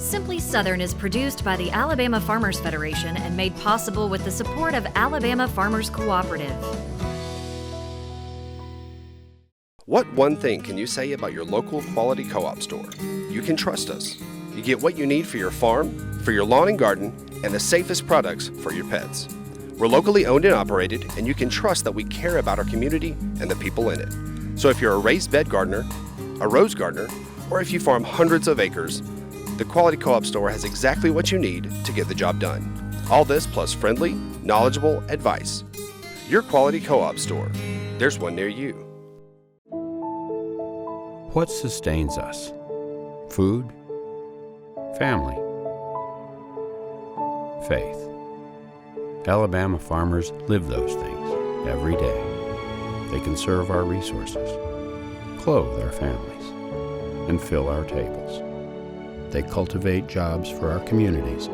Simply Southern is produced by the Alabama Farmers Federation and made possible with the support of Alabama Farmers Cooperative. What one thing can you say about your local quality co-op store? You can trust us. You get what you need for your farm, for your lawn and garden, and the safest products for your pets. We're locally owned and operated, and you can trust that we care about our community and the people in it. So if you're a raised bed gardener, a rose gardener, or if you farm hundreds of acres, the Quality Co-op Store has exactly what you need to get the job done. All this plus friendly, knowledgeable advice. Your Quality Co-op Store. There's one near you. What sustains us? Food? Family? Faith. Alabama farmers live those things every day. They conserve our resources, clothe our families, and fill our tables. They cultivate jobs for our communities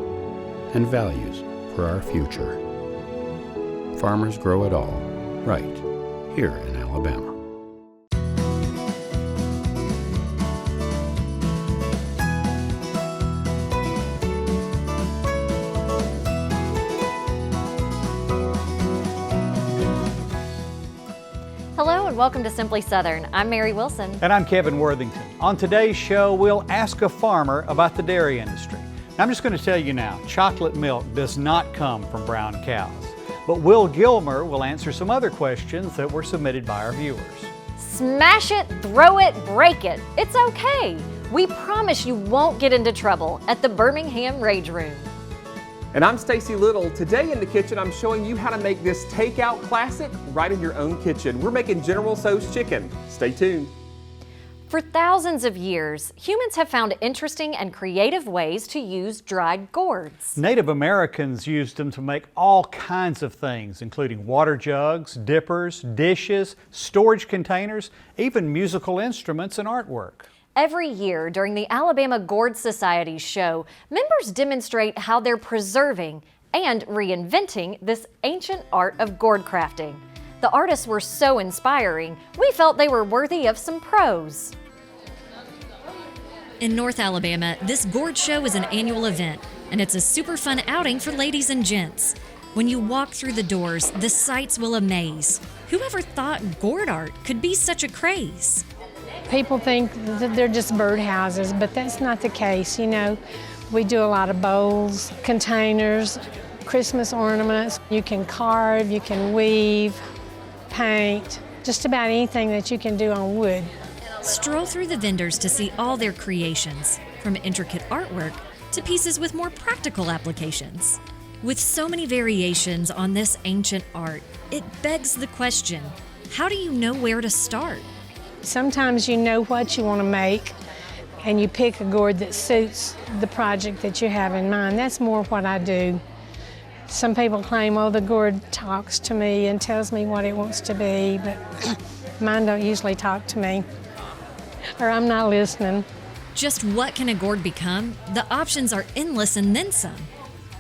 and values for our future. Farmers grow it all right here in Alabama. Hello and welcome to Simply Southern. I'm Mary Wilson. And I'm Kevin Worthington. On today's show, we'll ask a farmer about the dairy industry. Now, I'm just going to tell you now, chocolate milk does not come from brown cows. But Will Gilmer will answer some other questions that were submitted by our viewers. Smash it, throw it, break it. It's okay. We promise you won't get into trouble at the Birmingham Rage Room. And I'm Stacy Little. Today in the kitchen, I'm showing you how to make this takeout classic right in your own kitchen. We're making General Tso's chicken. Stay tuned. For thousands of years, humans have found interesting and creative ways to use dried gourds. Native Americans used them to make all kinds of things, including water jugs, dippers, dishes, storage containers, even musical instruments and artwork. Every year during the Alabama Gourd Society show, members demonstrate how they're preserving and reinventing this ancient art of gourd crafting. The artists were so inspiring, we felt they were worthy of some pros. In North Alabama, this gourd show is an annual event, and it's a super fun outing for ladies and gents. When you walk through the doors, the sights will amaze. Whoever thought gourd art could be such a craze? People think that they're just birdhouses, but that's not the case. You know, we do a lot of bowls, containers, Christmas ornaments. You can carve, you can weave, paint, just about anything that you can do on wood. Stroll through the vendors to see all their creations, from intricate artwork to pieces with more practical applications. With so many variations on this ancient art, it begs the question, how do you know where to start? Sometimes you know what you want to make and you pick a gourd that suits the project that you have in mind. That's more what I do. Some people claim, oh, the gourd talks to me and tells me what it wants to be, but mine don't usually talk to me, or I'm not listening. Just what can a gourd become? The options are endless and then some.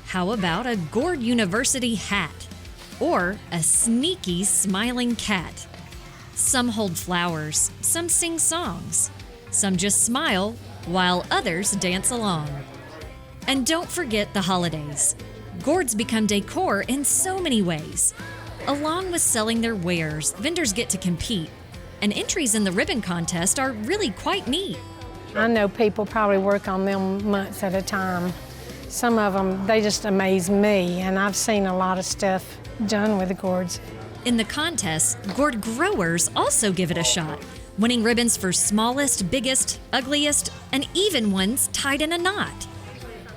How about a Gourd University hat? Or a sneaky smiling cat? Some hold flowers, some sing songs, some just smile, while others dance along. And don't forget the holidays. Gourds become decor in so many ways. Along with selling their wares, vendors get to compete, and entries in the ribbon contest are really quite neat. I know people probably work on them months at a time. Some of them, they just amaze me, and I've seen a lot of stuff done with the gourds. In the contest, gourd growers also give it a shot, winning ribbons for smallest, biggest, ugliest, and even ones tied in a knot.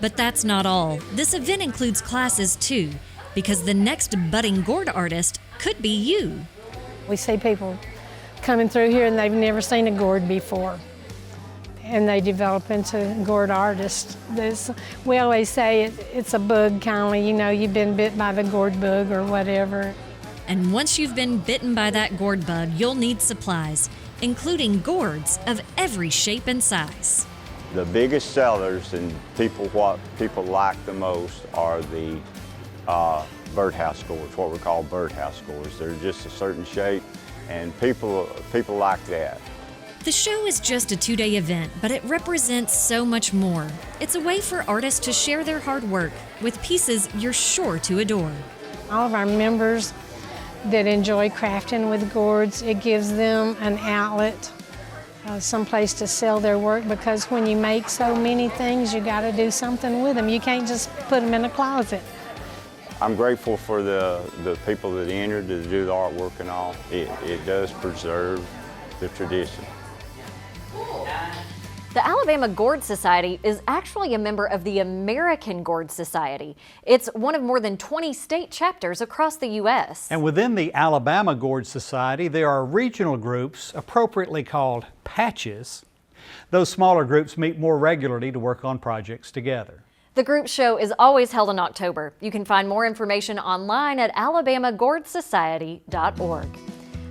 But that's not all. This event includes classes too, because the next budding gourd artist could be you. We see people coming through here and they've never seen a gourd before, and they develop into gourd artists. We always say it's a bug, kind of, you know, you've been bit by the gourd bug or whatever. And once you've been bitten by that gourd bug, you'll need supplies, including gourds of every shape and size. The biggest sellers and what people like the most are the birdhouse gourds, what we call birdhouse gourds. They're just a certain shape, and people like that. The show is just a 2-day event, but it represents so much more. It's a way for artists to share their hard work with pieces you're sure to adore. All of our members that enjoy crafting with gourds, it gives them an outlet, someplace to sell their work, because when you make so many things, you got to do something with them. You can't just put them in a closet. I'm grateful for the people that entered to do the artwork and all. It does preserve the tradition. The Alabama Gourd Society is actually a member of the American Gourd Society. It's one of more than 20 state chapters across the U.S. And within the Alabama Gourd Society, there are regional groups, appropriately called patches. Those smaller groups meet more regularly to work on projects together. The group show is always held in October. You can find more information online at alabamagourdsociety.org.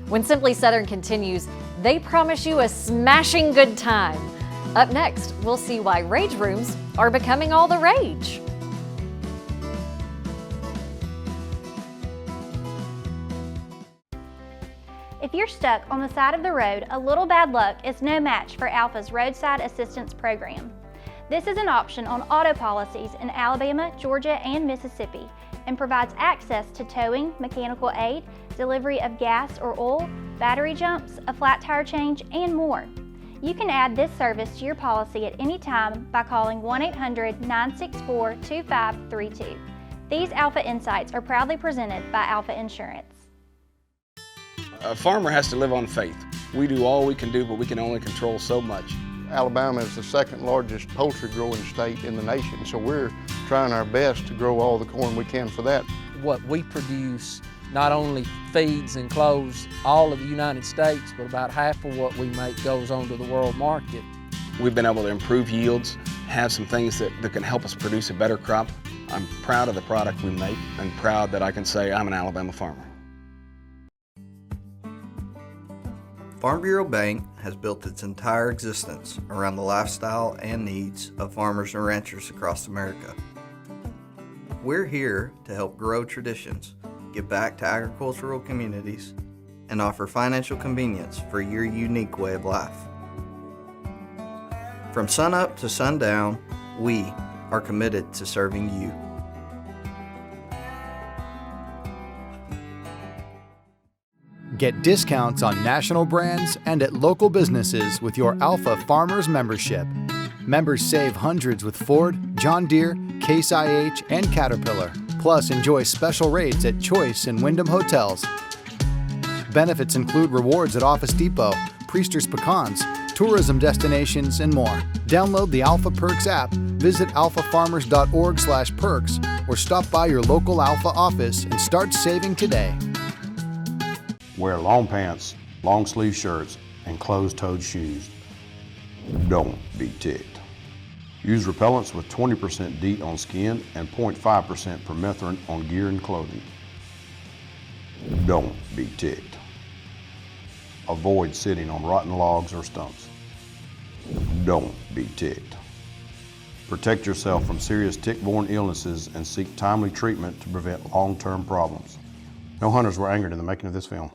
When Simply Southern continues, they promise you a smashing good time. Up next, we'll see why rage rooms are becoming all the rage. If you're stuck on the side of the road, a little bad luck is no match for Alpha's Roadside Assistance Program. This is an option on auto policies in Alabama, Georgia, and Mississippi, and provides access to towing, mechanical aid, delivery of gas or oil, battery jumps, a flat tire change, and more. You can add this service to your policy at any time by calling 1-800-964-2532. These Alpha Insights are proudly presented by Alpha Insurance. A farmer has to live on faith. We do all we can do, but we can only control so much. Alabama is the second largest poultry growing state in the nation, so we're trying our best to grow all the corn we can for that. What we produce not only feeds and clothes all of the United States, but about half of what we make goes on to the world market. We've been able to improve yields, have some things that can help us produce a better crop. I'm proud of the product we make and proud that I can say I'm an Alabama farmer. Farm Bureau Bank has built its entire existence around the lifestyle and needs of farmers and ranchers across America. We're here to help grow traditions, give back to agricultural communities, and offer financial convenience for your unique way of life. From sunup to sundown, we are committed to serving you. Get discounts on national brands and at local businesses with your Alpha Farmers membership. Members save hundreds with Ford, John Deere, Case IH, and Caterpillar. Plus, enjoy special rates at Choice and Wyndham Hotels. Benefits include rewards at Office Depot, Priester's Pecans, tourism destinations, and more. Download the Alpha Perks app, visit alphafarmers.org/perks, or stop by your local Alpha office and start saving today. Wear long pants, long sleeve shirts, and closed-toed shoes. Don't be ticked. Use repellents with 20% DEET on skin and 0.5% permethrin on gear and clothing. Don't be ticked. Avoid sitting on rotten logs or stumps. Don't be ticked. Protect yourself from serious tick-borne illnesses and seek timely treatment to prevent long-term problems. No hunters were angered in the making of this film.